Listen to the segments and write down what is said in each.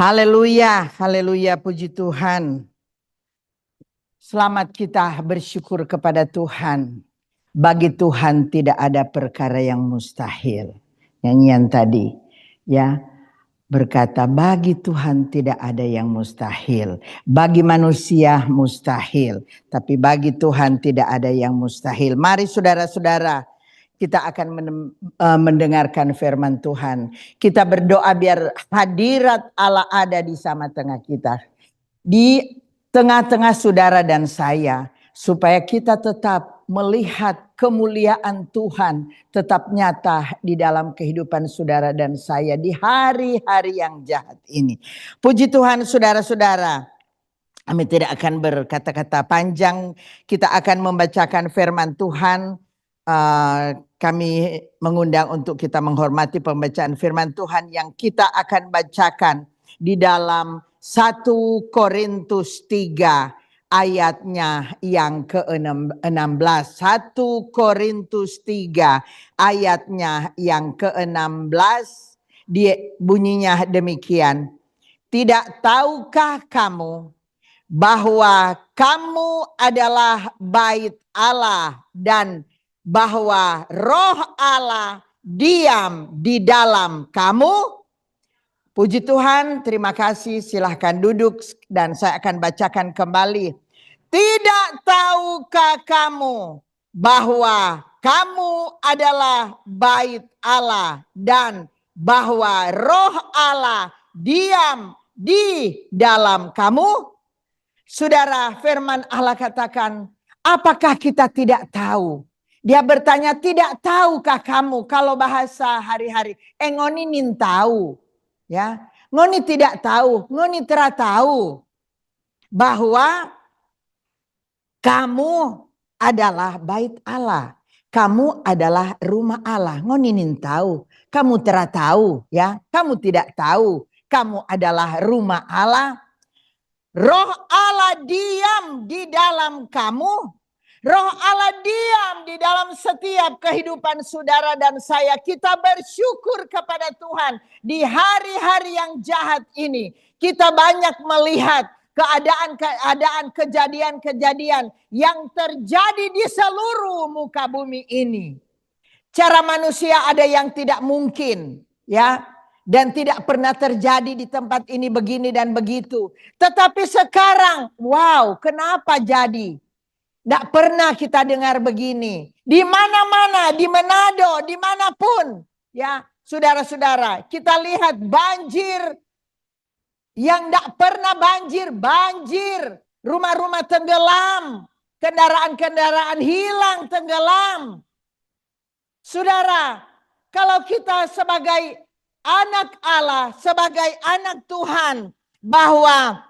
Haleluya, haleluya, puji Tuhan. Selamat kita bersyukur kepada Tuhan. Bagi Tuhan tidak ada perkara yang mustahil. Nyanyian tadi ya berkata bagi Tuhan tidak ada yang mustahil. Bagi manusia mustahil, tapi bagi Tuhan tidak ada yang mustahil. Mari saudara-saudara, kita akan mendengarkan firman Tuhan. Kita berdoa biar hadirat Allah ada di tengah kita. Di tengah-tengah saudara dan saya. Supaya kita tetap melihat kemuliaan Tuhan tetap nyata di dalam kehidupan saudara dan saya di hari-hari yang jahat ini. Puji Tuhan saudara-saudara. Kami tidak akan berkata-kata panjang. Kita akan membacakan firman Tuhan. Kami mengundang untuk kita menghormati pembacaan firman Tuhan yang kita akan bacakan di dalam 1 Korintus 3 ayatnya yang ke-16. 1 Korintus 3 ayatnya yang ke-16 bunyinya demikian. Tidak tahukah kamu bahwa kamu adalah bait Allah dan bahwa Roh Allah diam di dalam kamu? Puji Tuhan, terima kasih. Silahkan duduk dan saya akan bacakan kembali. Tidak tahukah kamu bahwa kamu adalah bait Allah dan bahwa Roh Allah diam di dalam kamu? Saudara, firman Allah katakan, apakah kita tidak tahu? Dia bertanya, tidak tahukah kamu? Kalau bahasa hari-hari, ngoni nin tahu. Ya, ngoni tidak tahu, ngoni tidak tahu bahwa kamu adalah bait Allah. Kamu adalah rumah Allah. Ngoni nin tahu, kamu tidak tahu, ya. Kamu tidak tahu, kamu adalah rumah Allah. Roh Allah diam di dalam kamu. Roh Allah diam di dalam setiap kehidupan saudara dan saya. Kita bersyukur kepada Tuhan. Di hari-hari yang jahat ini. Kita banyak melihat keadaan-keadaan, kejadian-kejadian yang terjadi di seluruh muka bumi ini. Cara manusia ada yang tidak mungkin. Ya. Dan tidak pernah terjadi di tempat ini begini dan begitu. Tetapi sekarang, wow, kenapa jadi? Tidak pernah kita dengar begini. Di mana-mana, di Manado, dimanapun. Ya, saudara-saudara, kita lihat banjir. Yang tidak pernah banjir. Rumah-rumah tenggelam. Kendaraan-kendaraan hilang, tenggelam. Saudara, kalau kita sebagai anak Allah, sebagai anak Tuhan, bahwa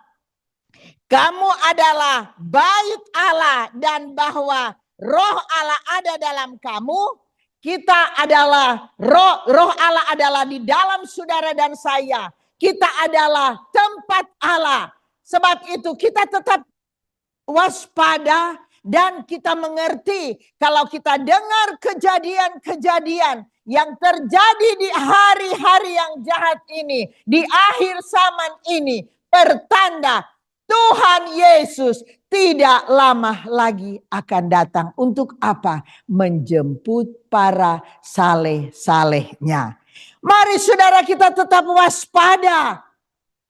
kamu adalah bait Allah dan bahwa Roh Allah ada dalam kamu. Kita adalah Roh Allah adalah di dalam saudara dan saya. Kita adalah tempat Allah. Sebab itu kita tetap waspada dan kita mengerti kalau kita dengar kejadian-kejadian yang terjadi di hari-hari yang jahat ini, di akhir zaman ini, pertanda Tuhan Yesus tidak lama lagi akan datang. Untuk apa? Menjemput para saleh-salehnya. Mari saudara kita tetap waspada.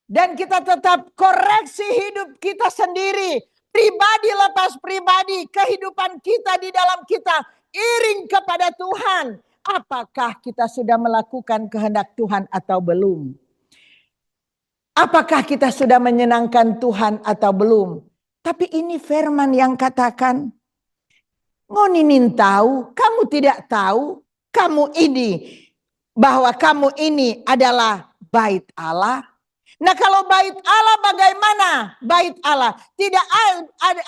Dan kita tetap koreksi hidup kita sendiri. Pribadi lepas pribadi. Kehidupan kita di dalam kita iring kepada Tuhan. Apakah kita sudah melakukan kehendak Tuhan atau belum? Apakah kita sudah menyenangkan Tuhan atau belum? Tapi ini firman yang katakan, ngoninin tahu, kamu tidak tahu, kamu ini, bahwa kamu ini adalah bait Allah. Nah kalau bait Allah bagaimana? Bait Allah tidak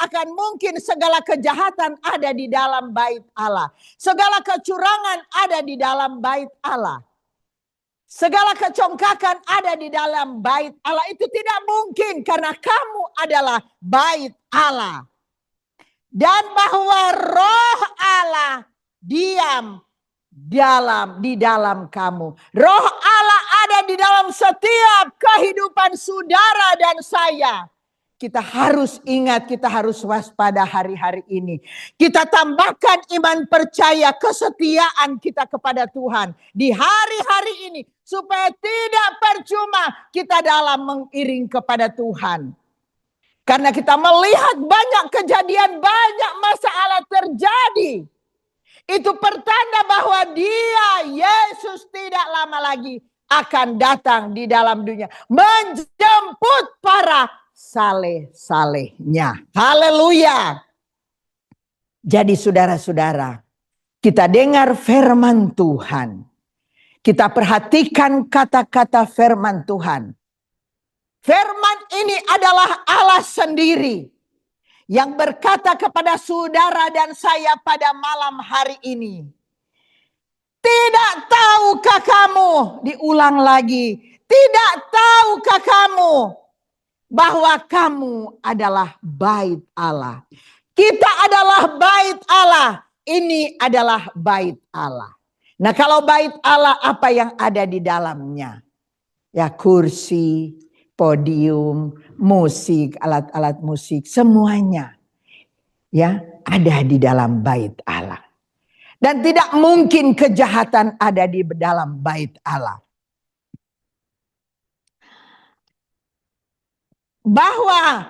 akan mungkin segala kejahatan ada di dalam bait Allah. Segala kecurangan ada di dalam bait Allah. Segala kecongkakan ada di dalam bait Allah. Itu tidak mungkin karena kamu adalah bait Allah. Dan bahwa Roh Allah diam di dalam kamu. Roh Allah ada di dalam setiap kehidupan saudara dan saya. Kita harus ingat, kita harus waspada hari-hari ini. Kita tambahkan iman percaya, kesetiaan kita kepada Tuhan di hari-hari ini. Supaya tidak percuma kita dalam mengiring kepada Tuhan. Karena kita melihat banyak kejadian, banyak masalah terjadi. Itu pertanda bahwa dia, Yesus, tidak lama lagi akan datang di dalam dunia. Menjemput para saleh-salehnya. Haleluya. Jadi saudara-saudara, kita dengar firman Tuhan. Kita perhatikan kata-kata firman Tuhan. Firman ini adalah Allah sendiri yang berkata kepada saudara dan saya pada malam hari ini. Tidak tahukah kamu, diulang lagi, tidak tahukah kamu bahwa kamu adalah bait Allah. Kita adalah bait Allah. Ini adalah bait Allah. Nah, kalau bait Allah, apa yang ada di dalamnya? Ya, kursi, podium, musik, alat-alat musik, semuanya ya ada di dalam bait Allah. Dan tidak mungkin kejahatan ada di dalam bait Allah. Bahwa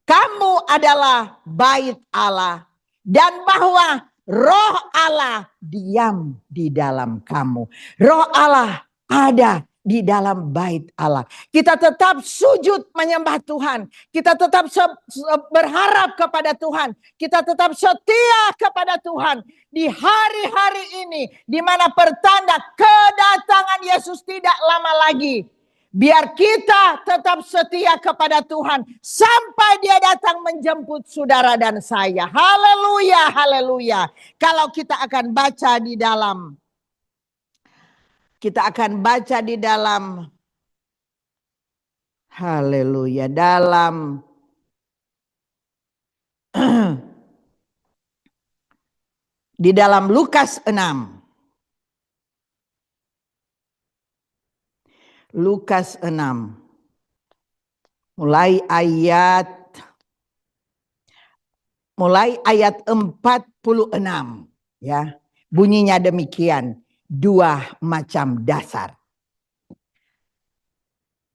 kamu adalah bait Allah. Dan bahwa Roh Allah diam di dalam kamu. Roh Allah ada di dalam bait Allah. Kita tetap sujud menyembah Tuhan. Kita tetap berharap kepada Tuhan. Kita tetap setia kepada Tuhan. Di hari-hari ini, di mana pertanda kedatangan Yesus tidak lama lagi. Biar kita tetap setia kepada Tuhan sampai dia datang menjemput saudara dan saya. Haleluya, haleluya. Kalau kita akan baca di dalam, haleluya, dalam di dalam Lukas 6. Lukas 6. Mulai ayat 46 ya. Bunyinya demikian, dua macam dasar.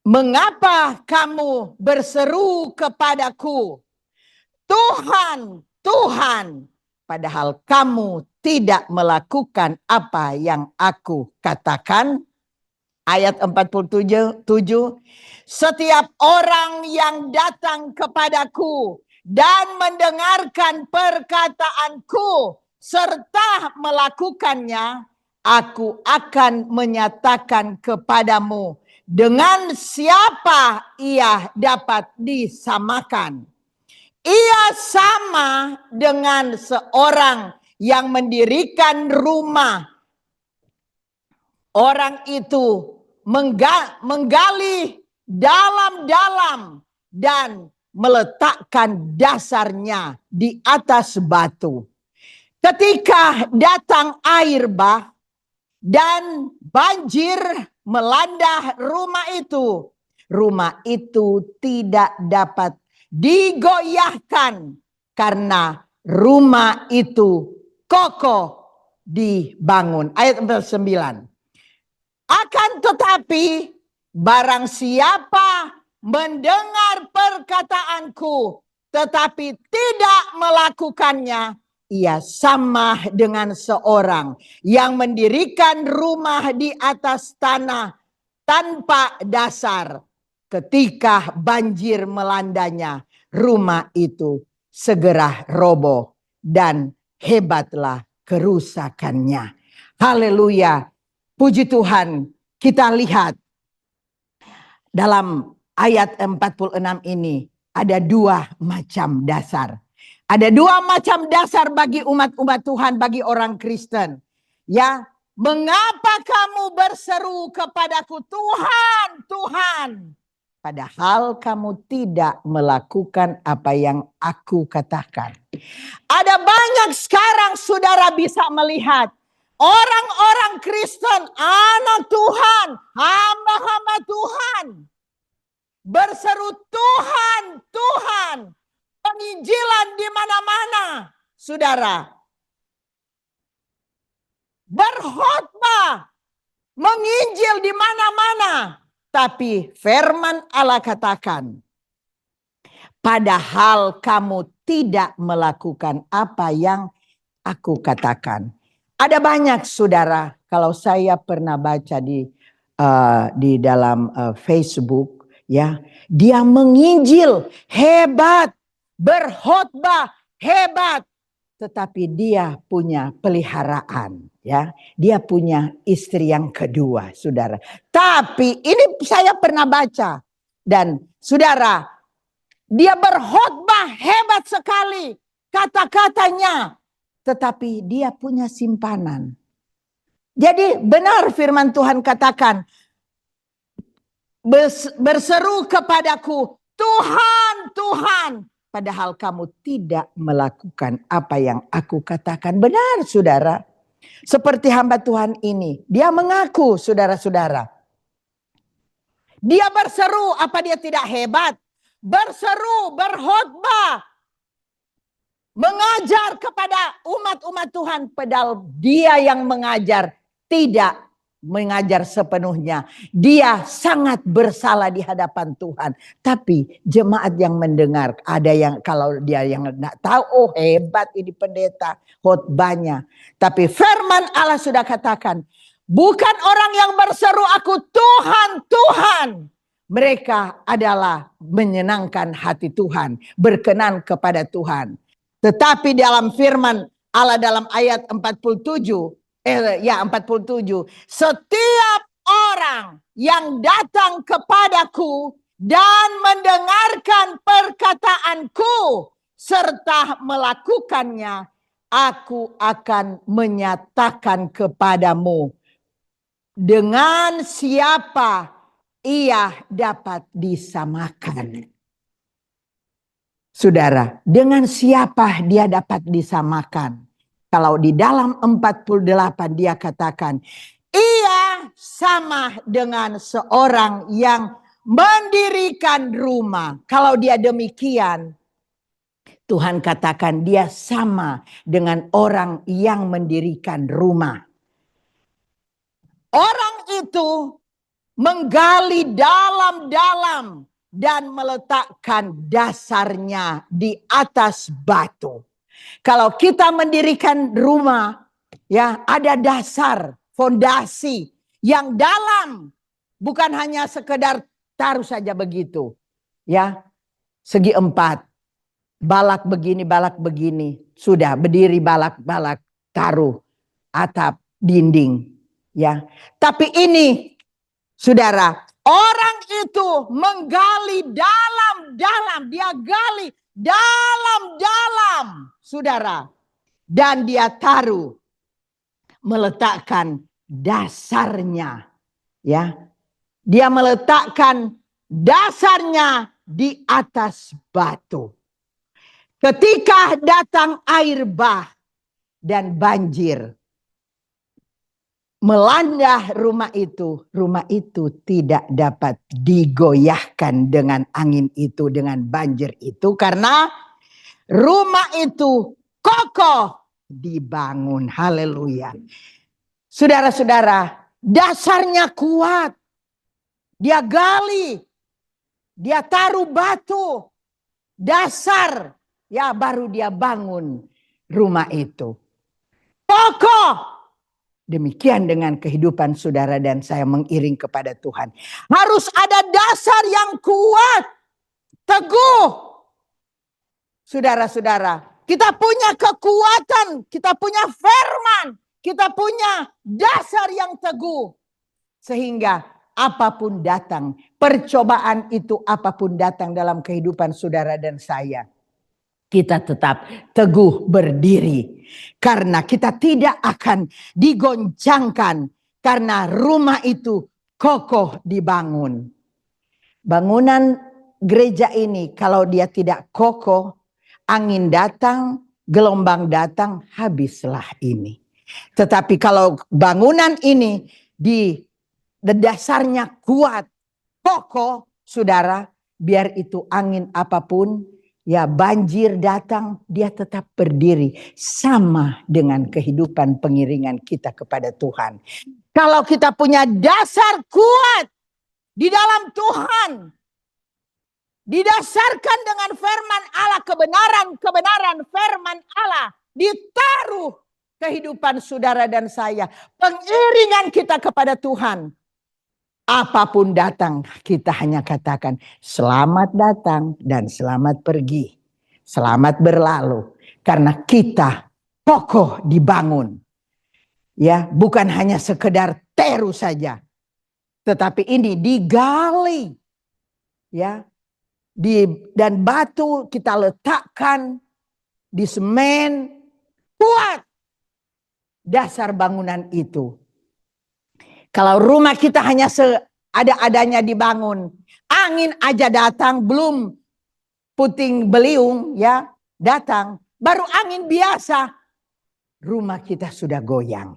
Mengapa kamu berseru kepadaku, Tuhan, Tuhan, padahal kamu tidak melakukan apa yang aku katakan? Ayat 47, setiap orang yang datang kepadaku dan mendengarkan perkataanku serta melakukannya, aku akan menyatakan kepadamu dengan siapa ia dapat disamakan. Ia sama dengan seorang yang mendirikan rumah. Orang itu menggali dalam-dalam dan meletakkan dasarnya di atas batu. Ketika datang air bah dan banjir melanda rumah itu tidak dapat digoyahkan karena rumah itu kokoh dibangun. Ayat 9. Akan tetapi barang siapa mendengar perkataanku tetapi tidak melakukannya, ia sama dengan seorang yang mendirikan rumah di atas tanah tanpa dasar. Ketika banjir melandanya, rumah itu segera roboh dan hebatlah kerusakannya. Haleluya. Puji Tuhan, kita lihat dalam ayat 46 ini ada dua macam dasar. Ada dua macam dasar bagi umat-umat Tuhan, bagi orang Kristen. Ya, mengapa kamu berseru kepadaku, Tuhan, Tuhan, padahal kamu tidak melakukan apa yang aku katakan. Ada banyak sekarang saudara bisa melihat orang-orang Kristen, anak Tuhan, hamba-hamba Tuhan berseru Tuhan, Tuhan. Penginjilan di mana-mana, saudara. Berkhotbah, menginjil di mana-mana. Tapi firman Allah katakan, padahal kamu tidak melakukan apa yang aku katakan. Ada banyak saudara, kalau saya pernah baca di dalam Facebook, ya, dia menginjil hebat, berkhotbah hebat, tetapi dia punya peliharaan, ya, dia punya istri yang kedua, saudara. Tapi ini saya pernah baca, dan saudara, dia berkhotbah hebat sekali kata-katanya, tetapi dia punya simpanan. Jadi benar firman Tuhan katakan, berseru kepadaku, Tuhan, Tuhan. Padahal kamu tidak melakukan apa yang aku katakan. Benar saudara. Seperti hamba Tuhan ini. Dia mengaku saudara-saudara. Dia berseru, apa dia tidak hebat? Berseru, berkhotbah. Mengajar kepada umat-umat Tuhan. Padahal dia yang mengajar tidak mengajar sepenuhnya. Dia sangat bersalah di hadapan Tuhan. Tapi jemaat yang mendengar, ada yang kalau dia yang tidak tahu, oh hebat ini pendeta khotbahnya. Tapi firman Allah sudah katakan, bukan orang yang berseru aku Tuhan, Tuhan. Mereka adalah menyenangkan hati Tuhan, berkenan kepada Tuhan. Tetapi dalam firman Allah dalam ayat 47, 47. Setiap orang yang datang kepadaku dan mendengarkan perkataanku serta melakukannya, aku akan menyatakan kepadamu dengan siapa ia dapat disamakan. Saudara, dengan siapa dia dapat disamakan? Kalau di dalam 48 dia katakan, ia sama dengan seorang yang mendirikan rumah. Kalau dia demikian, Tuhan katakan dia sama dengan orang yang mendirikan rumah. Orang itu menggali dalam-dalam dan meletakkan dasarnya di atas batu. Kalau kita mendirikan rumah, ya ada dasar, fondasi yang dalam, bukan hanya sekedar taruh saja begitu, ya segi 4, balak begini, sudah berdiri balak taruh atap dinding, ya. Tapi ini, saudara, orang itu menggali dalam-dalam, dia gali dalam-dalam, saudara. Dan dia taruh, meletakkan dasarnya. Ya, dia meletakkan dasarnya di atas batu. Ketika datang air bah dan banjir melanda rumah itu tidak dapat digoyahkan dengan angin itu, dengan banjir itu, karena rumah itu kokoh dibangun. Haleluya. Saudara-saudara, dasarnya kuat. Dia gali, dia taruh batu, dasar, ya baru dia bangun rumah itu. Kokoh. Demikian dengan kehidupan saudara dan saya mengiring kepada Tuhan. Harus ada dasar yang kuat, teguh. Saudara-saudara, kita punya kekuatan, kita punya firman, kita punya dasar yang teguh. Sehingga apapun datang, percobaan itu apapun datang dalam kehidupan saudara dan saya, kita tetap teguh berdiri. Karena kita tidak akan digoncangkan. Karena rumah itu kokoh dibangun. Bangunan gereja ini kalau dia tidak kokoh, angin datang, gelombang datang, habislah ini. Tetapi kalau bangunan ini di dasarnya kuat, kokoh, saudara, biar itu angin apapun, ya banjir datang, dia tetap berdiri. Sama dengan kehidupan pengiringan kita kepada Tuhan. Kalau kita punya dasar kuat di dalam Tuhan, didasarkan dengan firman Allah, kebenaran firman Allah, ditaruh kehidupan saudara dan saya, pengiringan kita kepada Tuhan. Apapun datang, kita hanya katakan selamat datang dan selamat pergi. Selamat berlalu. Karena kita kokoh dibangun. Ya, bukan hanya sekedar teru saja. Tetapi ini digali. Ya. Dan batu kita letakkan di semen, kuat dasar bangunan itu. Kalau rumah kita hanya ada-adanya dibangun, angin aja datang, belum puting beliung ya datang, baru angin biasa, rumah kita sudah goyang.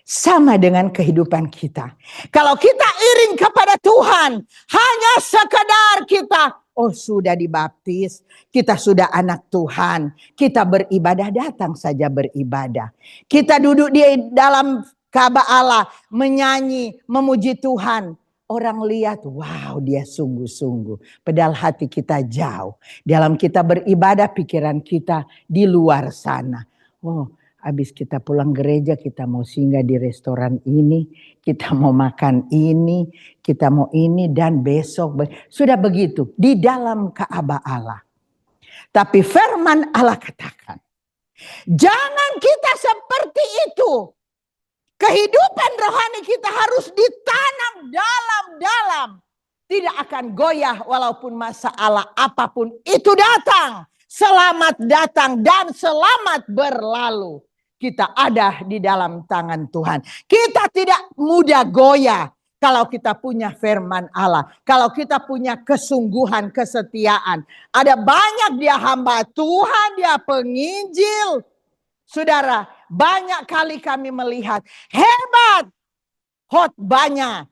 Sama dengan kehidupan kita. Kalau kita iring kepada Tuhan, hanya sekedar kita, oh sudah dibaptis, kita sudah anak Tuhan, kita beribadah, datang saja beribadah. Kita duduk di dalam Ka'bah Allah, menyanyi, memuji Tuhan. Orang lihat, wow dia sungguh-sungguh. Padahal hati kita jauh. Dalam kita beribadah, pikiran kita di luar sana. Oh, habis kita pulang gereja, kita mau singgah di restoran ini, kita mau makan ini, kita mau ini, dan besok. Sudah begitu, di dalam Ka'bah Allah. Tapi firman Allah katakan, jangan kita seperti itu. Kehidupan rohani kita harus ditanam dalam-dalam. Tidak akan goyah walaupun masalah apapun itu datang. Selamat datang dan selamat berlalu. Kita ada di dalam tangan Tuhan. Kita tidak mudah goyah kalau kita punya firman Allah. Kalau kita punya kesungguhan, kesetiaan. Ada banyak dia hamba Tuhan, dia penginjil. Saudara, banyak kali kami melihat hebat khotbahnya.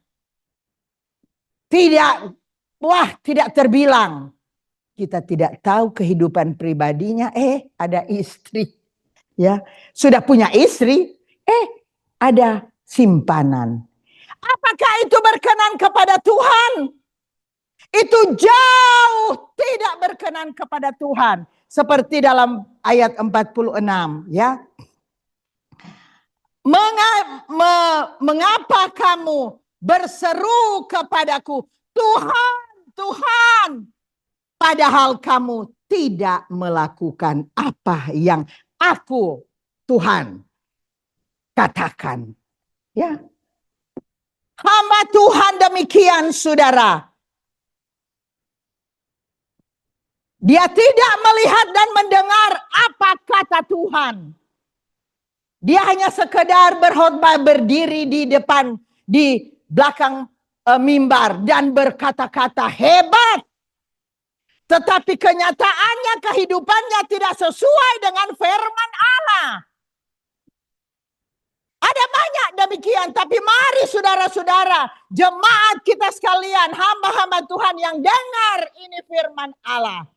Tidak terbilang. Kita tidak tahu kehidupan pribadinya. Ada istri. Ya, sudah punya istri. Ada simpanan. Apakah itu berkenan kepada Tuhan? Itu jauh tidak berkenan kepada Tuhan. Seperti dalam ayat 46 ya. Mengapa kamu berseru kepadaku, Tuhan, Tuhan, padahal kamu tidak melakukan apa yang aku, Tuhan, katakan. Ya. Hamba Tuhan demikian, saudara. Dia tidak melihat dan mendengar apa kata Tuhan. Dia hanya sekedar berkhotbah, berdiri di depan, di belakang mimbar dan berkata-kata hebat. Tetapi kenyataannya, kehidupannya tidak sesuai dengan firman Allah. Ada banyak demikian, tapi mari saudara-saudara, jemaat kita sekalian, hamba-hamba Tuhan yang dengar ini firman Allah.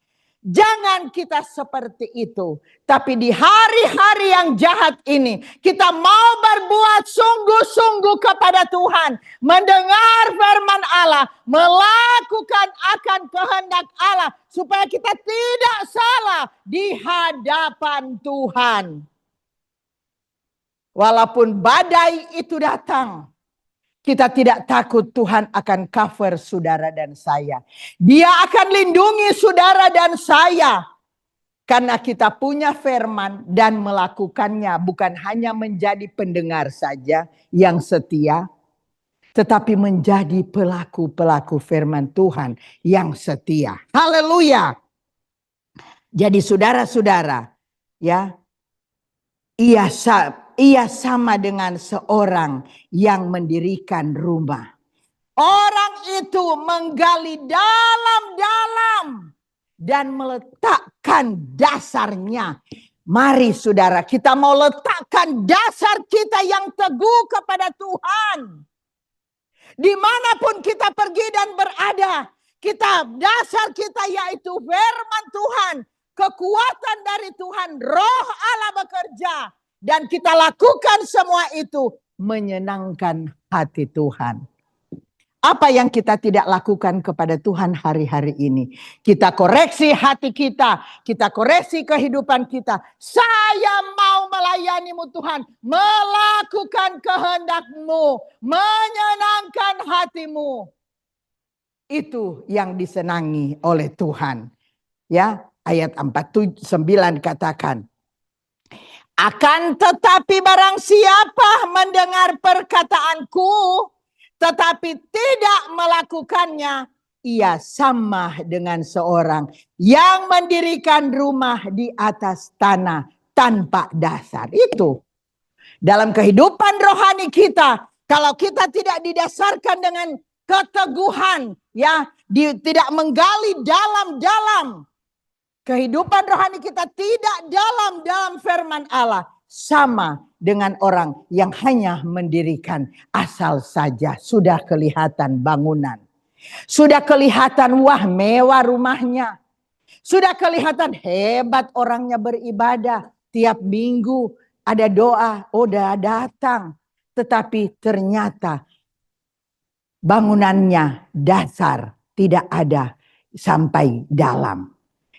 Jangan kita seperti itu. Tapi di hari-hari yang jahat ini, kita mau berbuat sungguh-sungguh kepada Tuhan. Mendengar firman Allah, melakukan akan kehendak Allah. Supaya kita tidak salah di hadapan Tuhan. Walaupun badai itu datang, kita tidak takut Tuhan akan cover saudara dan saya. Dia akan lindungi saudara dan saya. Karena kita punya firman dan melakukannya. Bukan hanya menjadi pendengar saja yang setia. Tetapi menjadi pelaku-pelaku firman Tuhan yang setia. Haleluya. Jadi saudara-saudara, ya, ia sama dengan seorang yang mendirikan rumah. Orang itu menggali dalam-dalam dan meletakkan dasarnya. Mari saudara, kita mau letakkan dasar kita yang teguh kepada Tuhan. Dimanapun kita pergi dan berada, dasar kita yaitu firman Tuhan, kekuatan dari Tuhan, Roh Allah bekerja, dan kita lakukan semua itu menyenangkan hati Tuhan. Apa yang kita tidak lakukan kepada Tuhan hari-hari ini? Kita koreksi hati kita koreksi kehidupan kita. Saya mau melayanimu Tuhan, melakukan kehendak-Mu, menyenangkan hatimu. Itu yang disenangi oleh Tuhan. Ya, ayat 49 katakan, akan tetapi barang siapa mendengar perkataanku tetapi tidak melakukannya, ia sama dengan seorang yang mendirikan rumah di atas tanah tanpa dasar. Itu dalam kehidupan rohani kita, kalau kita tidak didasarkan dengan keteguhan, ya, tidak menggali dalam-dalam, kehidupan rohani kita tidak dalam firman Allah, sama dengan orang yang hanya mendirikan asal saja. Sudah kelihatan bangunan, sudah kelihatan wah mewah rumahnya, sudah kelihatan hebat orangnya beribadah, tiap minggu ada doa, udah datang, tetapi ternyata bangunannya dasar tidak ada sampai dalam.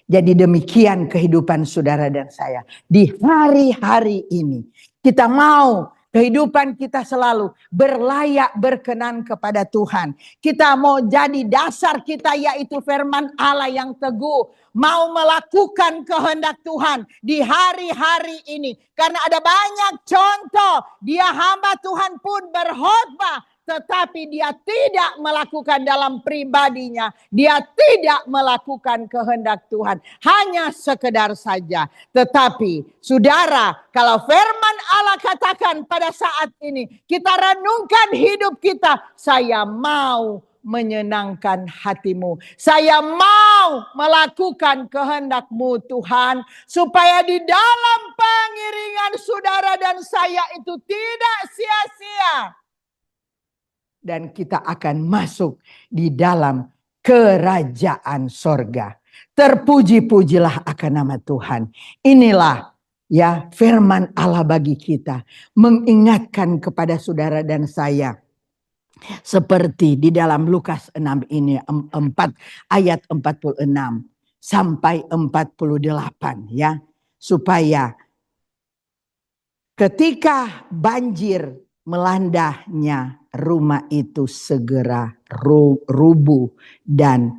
Jadi demikian kehidupan saudara dan saya di hari-hari ini. Kita mau kehidupan kita selalu berlayak berkenan kepada Tuhan. Kita mau jadi dasar kita yaitu firman Allah yang teguh. Mau melakukan kehendak Tuhan di hari-hari ini. Karena ada banyak contoh dia hamba Tuhan pun berkhotbah, tetapi dia tidak melakukan dalam pribadinya. Dia tidak melakukan kehendak Tuhan. Hanya sekedar saja. Tetapi saudara, kalau firman Allah katakan pada saat ini, kita renungkan hidup kita. Saya mau menyenangkan hatimu. Saya mau melakukan kehendak-Mu Tuhan. Supaya di dalam pengiringan saudara dan saya itu tidak sia-sia. Dan kita akan masuk di dalam kerajaan sorga. Terpuji-pujilah akan nama Tuhan. Inilah ya firman Allah bagi kita. Mengingatkan kepada saudara dan saya. Seperti di dalam Lukas 6 ini. Ayat 46 sampai 48 ya. Supaya ketika banjir melandahnya, rumah itu segera rubuh dan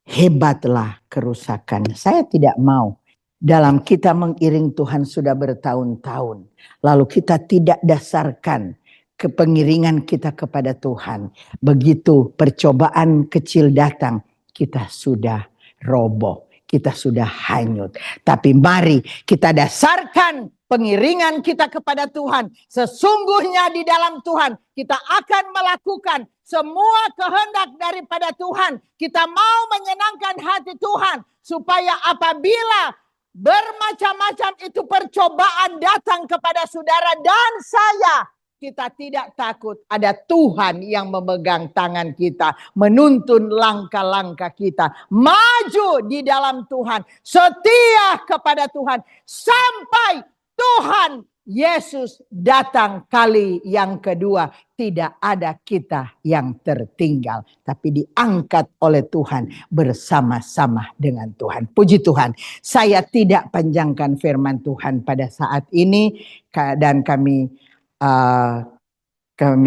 hebatlah kerusakan. Saya tidak mau dalam kita mengiring Tuhan sudah bertahun-tahun, lalu kita tidak dasarkan kepengiringan kita kepada Tuhan. Begitu percobaan kecil datang, kita sudah roboh, kita sudah hanyut. Tapi mari kita dasarkan pengiringan kita kepada Tuhan. Sesungguhnya di dalam Tuhan kita akan melakukan semua kehendak daripada Tuhan. Kita mau menyenangkan hati Tuhan. Supaya apabila bermacam-macam itu percobaan datang kepada saudara dan saya, kita tidak takut. Ada Tuhan yang memegang tangan kita. Menuntun langkah-langkah kita. Maju di dalam Tuhan. Setia kepada Tuhan. Sampai Tuhan Yesus datang kali yang kedua. Tidak ada kita yang tertinggal. Tapi diangkat oleh Tuhan bersama-sama dengan Tuhan. Puji Tuhan. Saya tidak panjangkan firman Tuhan pada saat ini. Dan kami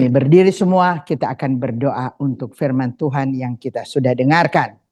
berdiri semua. Kita akan berdoa untuk firman Tuhan yang kita sudah dengarkan.